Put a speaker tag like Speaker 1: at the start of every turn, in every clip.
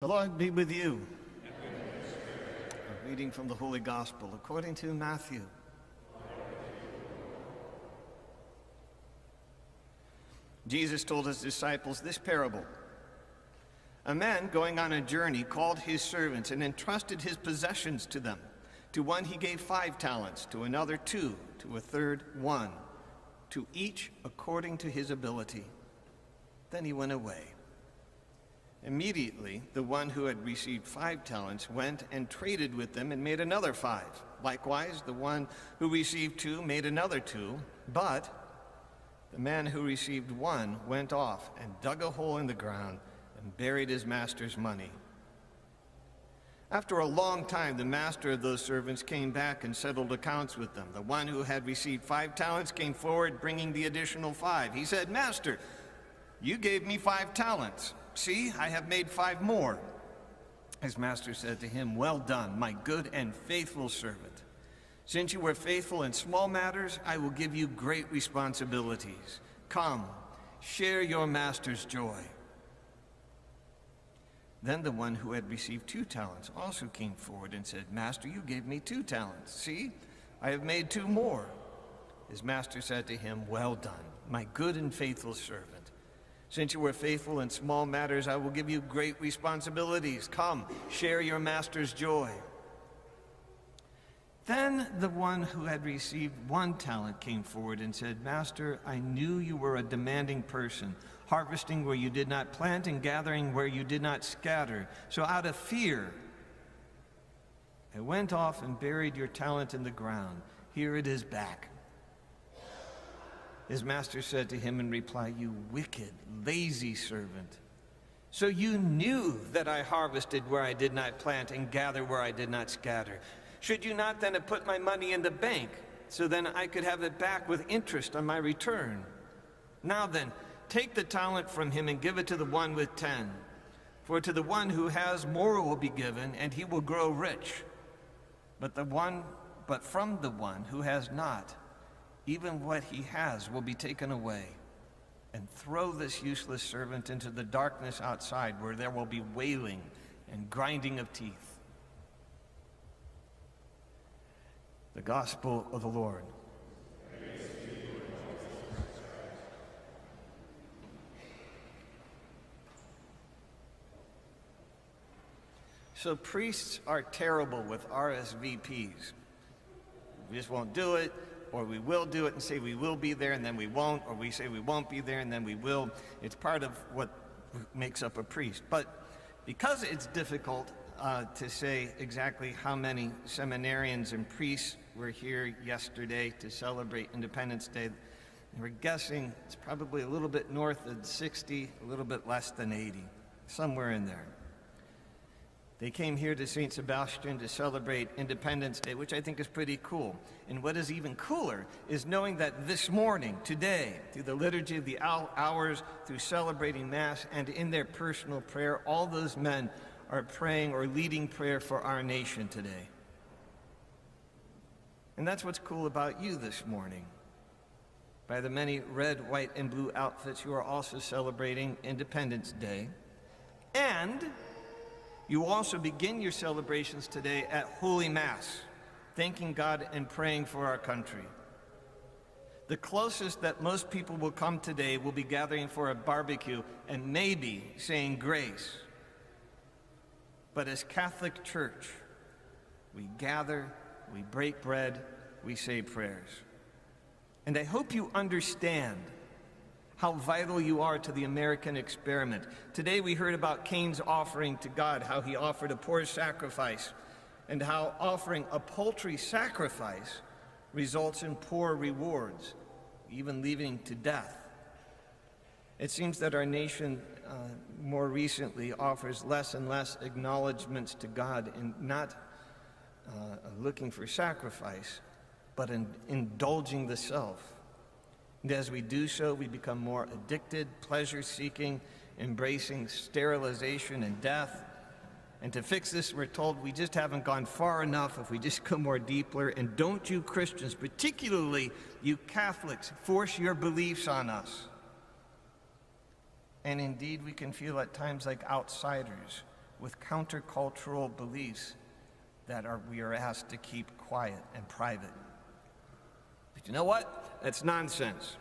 Speaker 1: The Lord be with you. A reading from the Holy Gospel according to Matthew. Jesus told his disciples this parable. A man going on a journey called his servants and entrusted his possessions to them. To one he gave 5 talents, to another 2, to a third 1, to each according to his ability. Then he went away. Immediately, the one who had received 5 talents went and traded with them and made another 5. Likewise, the one who received 2 made another 2. But the man who received 1 went off and dug a hole in the ground and buried his master's money. After a long time, the master of those servants came back and settled accounts with them. The one who had received 5 talents came forward, bringing the additional 5. He said, "Master, you gave me 5 talents. See, I have made 5 more." His master said to him, "Well done, my good and faithful servant. Since you were faithful in small matters, I will give you great responsibilities. Come, share your master's joy." Then the one who had received 2 talents also came forward and said, "Master, you gave me 2 talents. See, I have made 2 more." His master said to him, "Well done, my good and faithful servant. Since you were faithful in small matters, I will give you great responsibilities. Come, share your master's joy." Then the one who had received 1 talent came forward and said, "Master, I knew you were a demanding person, harvesting where you did not plant and gathering where you did not scatter. So out of fear, I went off and buried your talent in the ground. Here it is back." His master said to him in reply, "You wicked, lazy servant. So you knew that I harvested where I did not plant and gather where I did not scatter. Should you not then have put my money in the bank, so then I could have it back with interest on my return? Now then, take the talent from him and give it to the one with 10. For to the one who has more will be given, and he will grow rich. But from the one who has not, even what he has will be taken away. And throw this useless servant into the darkness outside, where there will be wailing and grinding of teeth." The Gospel of the Lord. So priests are terrible with RSVPs. We just won't do it, or we will do it and say we will be there and then we won't, or we say we won't be there and then we will. It's part of what makes up a priest. But because it's difficult to say exactly how many seminarians and priests were here yesterday to celebrate Independence Day, we're guessing it's probably a little bit north of 60, a little bit less than 80, somewhere in there. They came here to St. Sebastian to celebrate Independence Day, which I think is pretty cool. And what is even cooler is knowing that this morning, today, through the liturgy of the hours, through celebrating Mass, and in their personal prayer, all those men are praying or leading prayer for our nation today. And that's what's cool about you this morning. By the many red, white, and blue outfits, you are also celebrating Independence Day. And you also begin your celebrations today at Holy Mass, thanking God and praying for our country. The closest that most people will come today will be gathering for a barbecue and maybe saying grace. But as Catholic Church, we gather, we break bread, we say prayers. And I hope you understand how vital you are to the American experiment. Today we heard about Cain's offering to God, how he offered a poor sacrifice, and how offering a paltry sacrifice results in poor rewards, even leading to death. It seems that our nation more recently offers less and less acknowledgments to God in not looking for sacrifice, but in indulging the self. And as we do so, we become more addicted, pleasure-seeking, embracing sterilization and death. And to fix this, we're told we just haven't gone far enough if we just go more deeper. And don't you Christians, particularly you Catholics, force your beliefs on us. And indeed, we can feel at times like outsiders with countercultural beliefs that we are asked to keep quiet and private. But you know what? That's nonsense.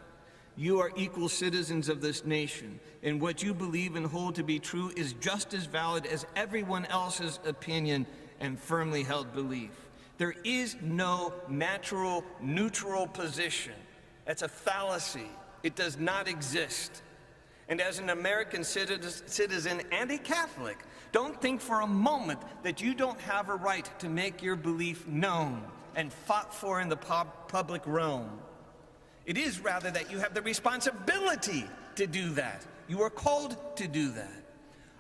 Speaker 1: You are equal citizens of this nation, and what you believe and hold to be true is just as valid as everyone else's opinion and firmly held belief. There is no natural, neutral position. That's a fallacy. It does not exist. And as an American citizen and a Catholic, don't think for a moment that you don't have a right to make your belief known and fought for in the public realm. It is rather that you have the responsibility to do that. You are called to do that.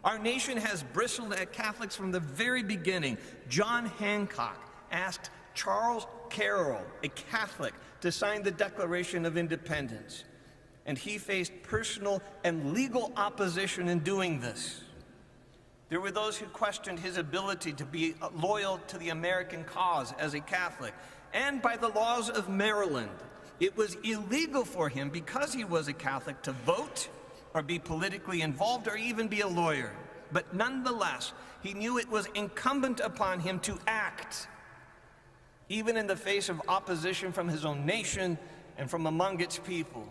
Speaker 1: Our nation has bristled at Catholics from the very beginning. John Hancock asked Charles Carroll, a Catholic, to sign the Declaration of Independence, and he faced personal and legal opposition in doing this. There were those who questioned his ability to be loyal to the American cause as a Catholic, and by the laws of Maryland, it was illegal for him, because he was a Catholic, to vote or be politically involved or even be a lawyer. But nonetheless, he knew it was incumbent upon him to act, even in the face of opposition from his own nation and from among its people,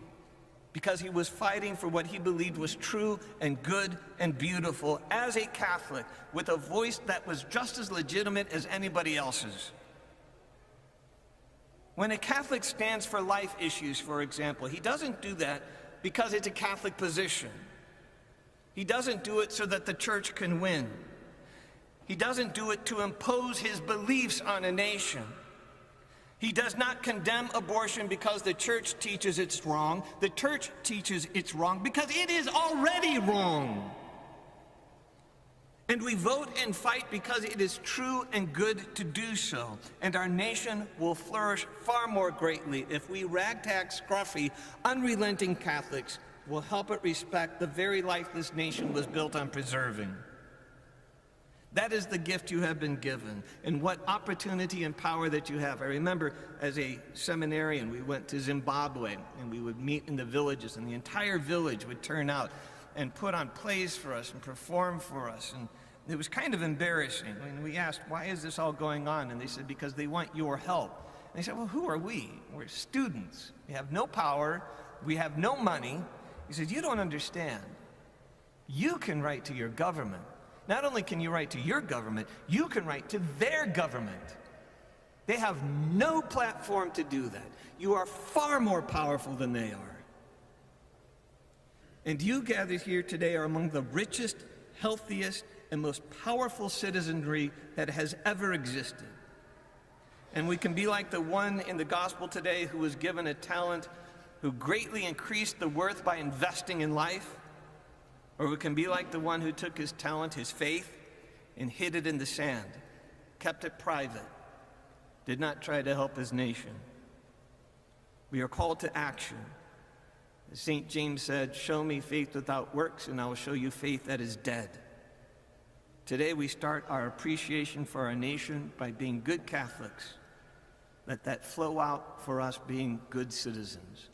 Speaker 1: because he was fighting for what he believed was true and good and beautiful as a Catholic, with a voice that was just as legitimate as anybody else's. When a Catholic stands for life issues, for example, he doesn't do that because it's a Catholic position. He doesn't do it so that the church can win. He doesn't do it to impose his beliefs on a nation. He does not condemn abortion because the church teaches it's wrong. The church teaches it's wrong because it is already wrong. And we vote and fight because it is true and good to do so. And our nation will flourish far more greatly if we ragtag, scruffy, unrelenting Catholics will help it respect the very life this nation was built on preserving. That is the gift you have been given, and what opportunity and power that you have. I remember as a seminarian, we went to Zimbabwe, and we would meet in the villages, and the entire village would turn out and put on plays for us and perform for us. And it was kind of embarrassing. When we asked, why is this all going on? And they said, because they want your help. And they said, well, who are we? We're students. We have no power. We have no money. He said, you don't understand. You can write to your government. Not only can you write to your government, you can write to their government. They have no platform to do that. You are far more powerful than they are. And you gathered here today are among the richest, healthiest, and most powerful citizenry that has ever existed. And we can be like the one in the gospel today who was given a talent, who greatly increased the worth by investing in life. Or we can be like the one who took his talent, his faith, and hid it in the sand, kept it private, did not try to help his nation. We are called to action. As St. James said, show me faith without works, and I will show you faith that is dead. Today we start our appreciation for our nation by being good Catholics. Let that flow out for us being good citizens.